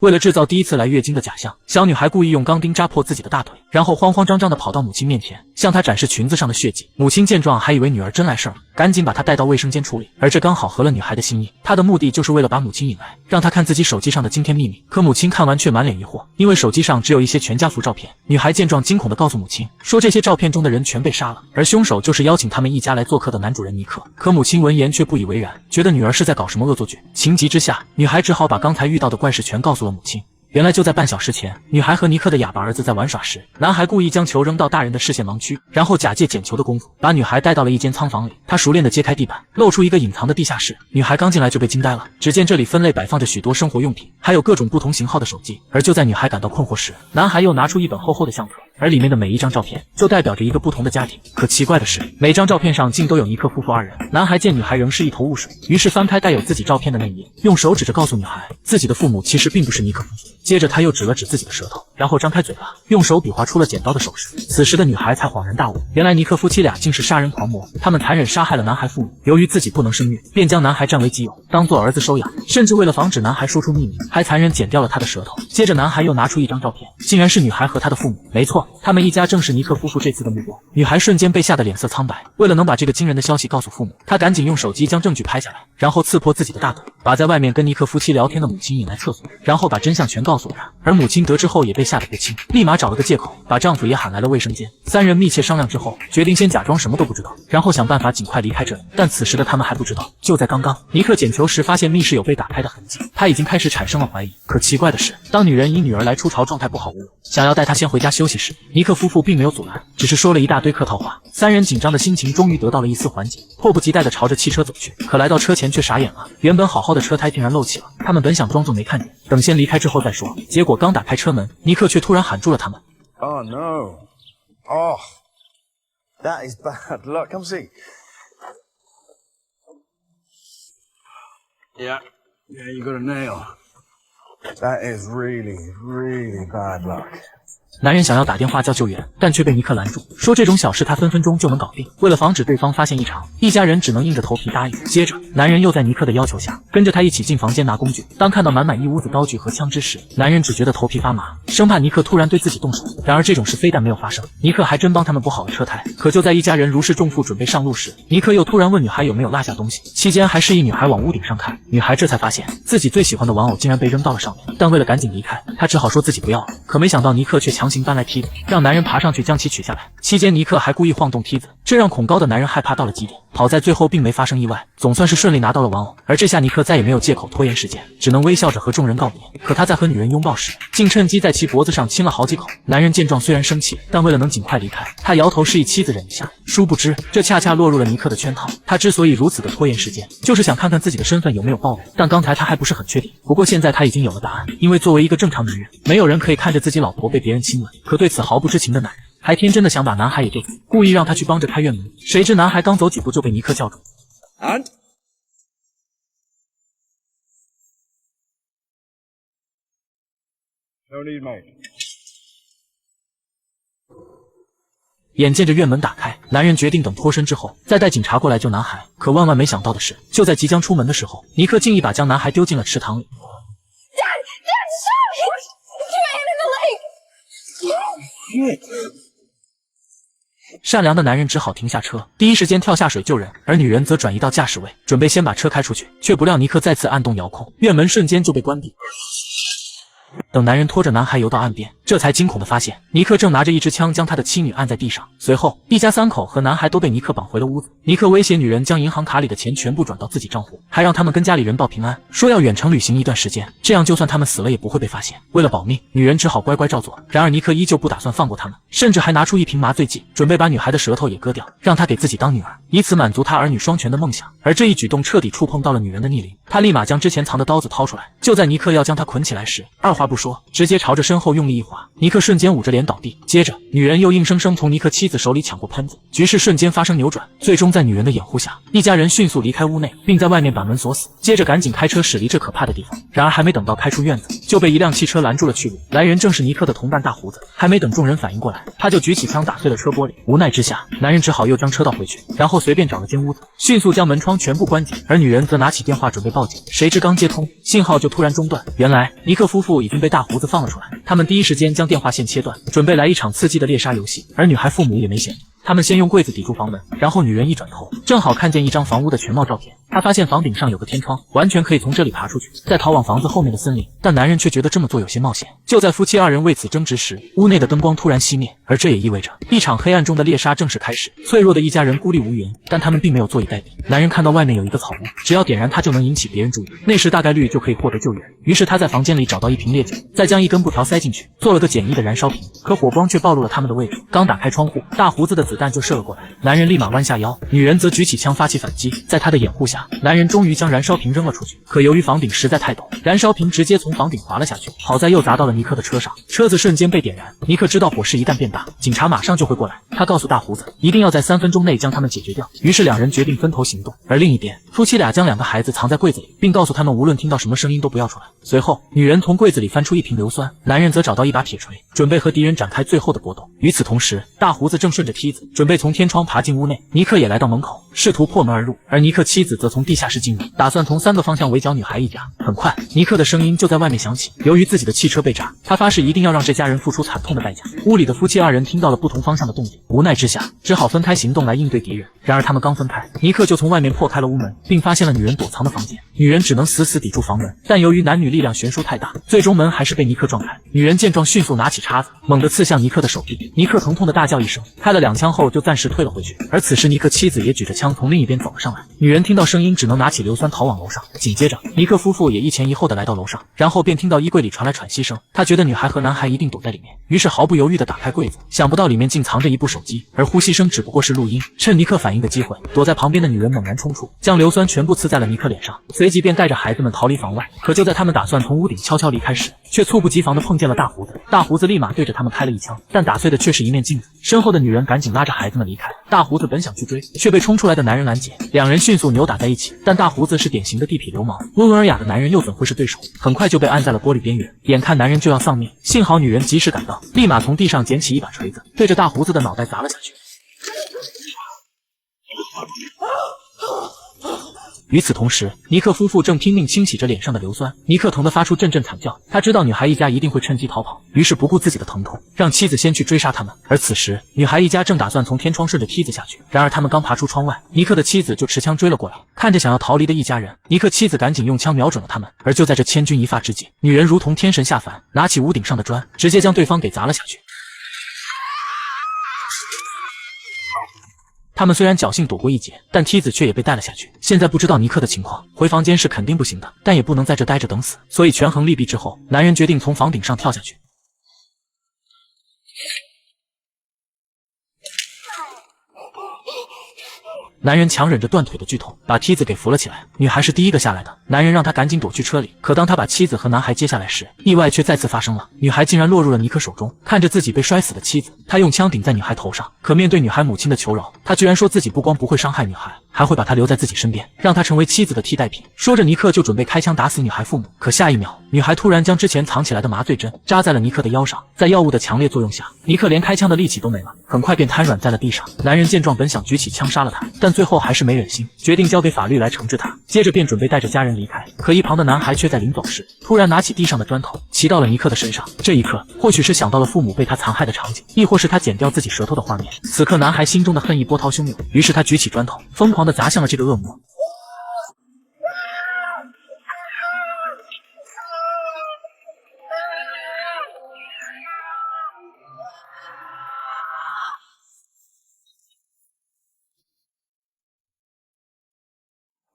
为了制造第一次来月经的假象，小女孩故意用钢钉扎破自己的大腿，然后慌慌张张地跑到母亲面前，向她展示裙子上的血迹。母亲见状，还以为女儿真来事儿了，赶紧把她带到卫生间处理。而这刚好合了女孩的心意，她的目的就是为了把母亲引来，让她看自己手机上的惊天秘密。可母亲看完却满脸疑惑，因为手机上只有一些全家福照片。女孩见状，惊恐地告诉母亲，说这些照片中的人全被杀了，而凶手就是邀请他们一家来做客的男主人尼克。可母亲闻言却不以为然，觉得女儿是在搞什么恶作剧。情急之下，女孩只好把刚才遇到的怪事全告诉了母亲。原来就在半小时前，女孩和尼克的哑巴儿子在玩耍时，男孩故意将球扔到大人的视线盲区，然后假借捡球的功夫，把女孩带到了一间仓房里。他熟练地揭开地板，露出一个隐藏的地下室。女孩刚进来就被惊呆了，只见这里分类摆放着许多生活用品，还有各种不同型号的手机。而就在女孩感到困惑时，男孩又拿出一本厚厚的相册，而里面的每一张照片就代表着一个不同的家庭。可奇怪的是，每张照片上竟都有尼克夫妇二人。男孩见女孩仍是一头雾水，于是翻开带有自己照片的那一页，用手指着告诉女孩，自己的父母其实并不是尼克夫妇。接着他又指了指自己的舌头，然后张开嘴巴，用手比划出了剪刀的手势。此时的女孩才恍然大悟，原来尼克夫妻俩竟是杀人狂魔，他们残忍杀害了男孩父母，由于自己不能生育，便将男孩占为己有，当做儿子收养，甚至为了防止男孩说出秘密，还残忍剪掉了他的舌头。接着男孩又拿出一张照片，竟然是女孩和他的父母。没错，他们一家正是尼克夫妇这次的目标。女孩瞬间被吓得脸色苍白，为了能把这个惊人的消息告诉父母，她赶紧用手机将证据拍下来，然后刺破自己的大腿，把在外面跟尼克夫妻聊天的母亲引来厕所，然后把真相全告诉了他。而母亲得知后也被吓得不轻，立马找了个借口把丈夫也喊来了卫生间。三人密切商量之后，决定先假装什么都不知道，然后想办法尽快离开这里。但此时的他们还不知道，就在刚刚，尼克捡球时发现密室有被打开的痕迹，他已经开始产生了怀疑。可奇怪的是，当女人以女儿来出潮状态不好侮辱，想要带她先回家休息时，尼克夫妇并没有阻拦，只是说了一大堆客套话。三人紧张的心情终于得到了一丝缓解，迫不及待地朝着汽车走去。可来到车前却傻眼了，原本好好的车胎竟然漏气了。他们本想装作没看见，等先离开之后再说，结果刚打开车门，尼克却突然喊住了他们。Oh no. Oh, that is bad luck. Come see. Yeah, you got a nail. That is really, really bad luck. 男人想要打电话叫救援，但却被尼克拦住，说这种小事他分分钟就能搞定。为了防止对方发现异常，一家人只能硬着头皮答应。接着，男人又在尼克的要求下，跟着他一起进房间拿工具。当看到满满一屋子刀具和枪支时，男人只觉得头皮发麻，生怕尼克突然对自己动手。然而这种事非但没有发生，尼克还真帮他们补好了车胎。可就在一家人如释重负准备上路时，尼克又突然问女孩有没有落下东西，期间还示意女孩往屋顶上看。女孩这才发现自己最喜欢的玩偶竟然被扔到了上面，但为了赶紧离开，她只好说自己不要了。可没想到尼克却强行搬来梯子，让男人爬上去将其取下来。期间尼克还故意晃动梯子，这让恐高的男人害怕到了极点。好在最后并没发生意外，总算是顺利拿到了玩偶。而这下尼克再也没有借口拖延时间，只能微笑着和众人告别。可他在和女人拥抱时，竟趁机在其脖子上亲了好几口。男人见状虽然生气，但为了能尽快离开，他摇头示意妻子忍一下。殊不知这恰恰落入了尼克的圈套。他之所以如此的拖延时间，就是想看看自己的身份有没有暴露。但刚才他还不是很确定，不过现在他已经有了答案。因为作为一个正常男人，没有人可以看着自己老婆被别人亲吻。可对此毫不知情的男人，还天真的想把男孩也救走，故意让他去帮着开院门。谁知男孩刚走几步就被尼克叫住。And? No need, mate. 眼见着院门打开，男人决定等脱身之后再带警察过来救男孩。可万万没想到的是，就在即将出门的时候，尼克竟一把将男孩丢进了池塘里。善良的男人只好停下车，第一时间跳下水救人，而女人则转移到驾驶位，准备先把车开出去，却不料尼克再次按动遥控，院门瞬间就被关闭。等男人拖着男孩游到岸边，这才惊恐地发现尼克正拿着一支枪将他的妻女按在地上。随后一家三口和男孩都被尼克绑回了屋子。尼克威胁女人将银行卡里的钱全部转到自己账户，还让他们跟家里人报平安，说要远程旅行一段时间，这样就算他们死了也不会被发现。为了保命，女人只好乖乖照做。然而尼克依旧不打算放过他们，甚至还拿出一瓶麻醉剂，准备把女孩的舌头也割掉，让她给自己当女儿，以此满足他儿女双全的梦想。而这一举动彻底触碰到了女人的逆鳞，她立马将之前藏的刀子掏出来，就在尼克要将她捆起来时，二话不说，直接朝着身后用力一划，话，尼克瞬间捂着脸倒地。接着，女人又硬生生从尼克妻子手里抢过喷子，局势瞬间发生扭转。最终在女人的掩护下，一家人迅速离开屋内，并在外面把门锁死。接着赶紧开车驶离这可怕的地方。然而还没等到开出院子，就被一辆汽车拦住了去路。来人正是尼克的同伴大胡子。还没等众人反应过来，他就举起枪打碎了车玻璃。无奈之下，男人只好又将车倒回去，然后随便找了间屋子，迅速将门窗全部关紧。而女人则拿起电话准备报警，谁知刚接通，信号就突然中断。原来尼克夫妇已经被大胡子放了出来，他们第一时间将电话线切断，准备来一场刺激的猎杀游戏。而女孩父母也没闲着，他们先用柜子抵住房门，然后女人一转头，正好看见一张房屋的全貌照片。她发现房顶上有个天窗，完全可以从这里爬出去，再逃往房子后面的森林。但男人却觉得这么做有些冒险。就在夫妻二人为此争执时，屋内的灯光突然熄灭，而这也意味着一场黑暗中的猎杀正式开始。脆弱的一家人孤立无援，但他们并没有坐以待毙。男人看到外面有一个草屋，只要点燃它就能引起别人注意，那时大概率就可以获得救援。于是他在房间里找到一瓶烈酒，再将一根布条塞进去，做了个简易的燃烧瓶。可火光却暴露了他们的位置，刚打开窗户，大胡子的子弹就射了过来。男人立马弯下腰，女人则举起枪发起反击。在他的掩护下，男人终于将燃烧瓶扔了出去。可由于房顶实在太陡，燃烧瓶直接从房顶滑了下去，好在又砸到了尼克的车上，车子瞬间被点燃。尼克知道火势一旦变大，警察马上就会过来。他告诉大胡子，一定要在3分钟内将他们解决掉。于是两人决定分头行动。而另一边，夫妻俩将2个孩子藏在柜子里，并告诉他们无论听到什么声音都不要出来。随后，女人从柜子里翻出一瓶硫酸，男人则找到一把铁锤，准备和敌人展开最后的搏斗。与此同时，大胡子正顺着梯子准备从天窗爬进屋内，尼克也来到门口，试图破门而入。而尼克妻子则从地下室进入，打算从3个方向围剿女孩一家。很快，尼克的声音就在外面响起，由于自己的汽车被炸，他发誓一定要让这家人付出惨痛的代价。屋里的夫妻二人听到了不同方向的动静，无奈之下只好分开行动来应对敌人。然而他们刚分开，尼克就从外面破开了屋门，并发现了女人躲藏的房间。女人只能死死抵住房门，但由于男女力量悬殊太大，最终门还是被尼克撞开。女人见状迅速拿起叉子，猛地刺向尼克的手臂。尼克疼痛的大叫一声，开了2枪后就暂时退了回去。而此时尼克妻子也举着枪从另一边走了上来，女人听到声音只能拿起硫酸逃往楼上。紧接着尼克夫妇也一前一后的来到楼上，然后便听到衣柜里传来喘息声。他觉得女孩和男孩一定躲在里面，于是毫不犹豫地打开柜子，想不到里面竟藏着一部手机，而呼吸声只不过是录音。趁尼克反应的机会，躲在旁边的女人猛然冲出，将硫酸全部呲在了尼克脸上，随即便带着孩子们逃离房外。可就在他们打算从屋顶悄悄离开时，却猝不及防地碰见了大胡子。大胡子立马对着他们开了一枪，但打碎的却是一面镜子。身后的女人赶紧拉着孩子们离开，大胡子本想去追，却被冲出来的男人拦截，两人迅速扭打在一起。但大胡子是典型的地痞流氓，温文尔雅的男人又怎会是对手？很快就被按在了玻璃边缘，眼看男人就要丧命，幸好女人及时赶到，立马从地上捡起一把锤子，对着大胡子的脑袋砸了下去。与此同时，尼克夫妇正拼命清洗着脸上的硫酸，尼克疼得发出阵阵惨叫。他知道女孩一家一定会趁机逃跑，于是不顾自己的疼痛，让妻子先去追杀他们。而此时，女孩一家正打算从天窗顺着梯子下去，然而他们刚爬出窗外，尼克的妻子就持枪追了过来。看着想要逃离的一家人，尼克妻子赶紧用枪瞄准了他们。而就在这千钧一发之际，女人如同天神下凡，拿起屋顶上的砖，直接将对方给砸了下去。他们虽然侥幸躲过一劫，但梯子却也被带了下去。现在不知道尼克的情况，回房间是肯定不行的，但也不能在这待着等死，所以权衡利弊之后，男人决定从房顶上跳下去。男人强忍着断腿的剧痛，把梯子给扶了起来。女孩是第一个下来的，男人让她赶紧躲去车里。可当他把妻子和男孩接下来时，意外却再次发生了，女孩竟然落入了尼克手中。看着自己被摔死的妻子，他用枪顶在女孩头上，可面对女孩母亲的求饶，他居然说自己不光不会伤害女孩，还会把她留在自己身边，让她成为妻子的替代品。说着，尼克就准备开枪打死女孩父母。可下一秒，女孩突然将之前藏起来的麻醉针扎在了尼克的腰上，在药物的强烈作用下，尼克连开枪的力气都没了，很快便瘫软在了地上。男人见状本想举起枪杀了他，但最后还是没忍心，决定交给法律来惩治他。接着便准备带着家人离开，可一旁的男孩却在临走时突然拿起地上的砖头骑到了尼克的身上。这一刻，或许是想到了父母被他残害的场景，亦或是他剪掉自己舌头的画面。此刻男孩心中的恨意波涛汹涌，于是他举起砖头疯狂地砸向了这个恶魔。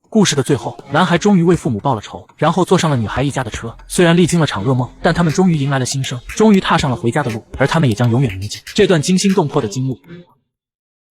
故事的最后，男孩终于为父母报了仇，然后坐上了女孩一家的车。虽然历经了场噩梦，但他们终于迎来了新生，终于踏上了回家的路，而他们也将永远铭记这段惊心动魄的经历。